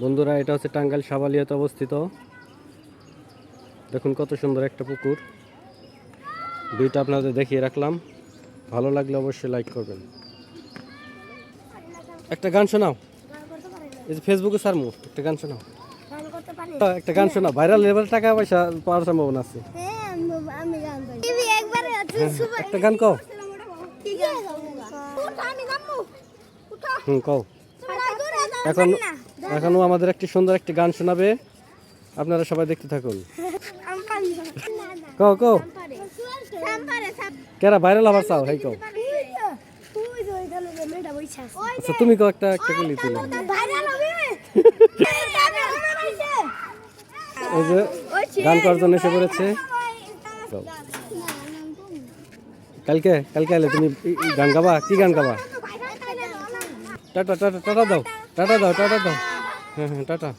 বন্ধুরা, এটা হচ্ছে টাঙ্গাইল সাবালিয়াতে অবস্থিত। দেখুন কত সুন্দর একটা পুকুর। ভিউটা আপনাদের দেখিয়ে রাখলাম। ভালো লাগলে অবশ্যই লাইক করবেন। একটা গান শোনাও, এই যে ফেসবুকে সারমু, একটা গান শোনাও। একটা গান শোনাও, ভাইরাল লেভেল টাকা পয়সা পাওয়ার সম্ভাবনা আছে। একটা গান কও। কও। এখনো আমাদের একটি সুন্দর একটি গান শোনাবে, আপনারা সবাই দেখতে থাকুন। কও কও, কেরা ভাইরাল হবার চাও? হেই কও। আচ্ছা তুমি কও, একটা একটা কলি তুলে। এই যে গান করার জন্য এসে পড়েছে। কালকে কালকে এলে তুমি গান গাবা? কি গান গাবা? টাটা টাটা টাটা দাও, টাটা দাও, টাটা দাও। হ্যাঁ হ্যাঁ, টাটা।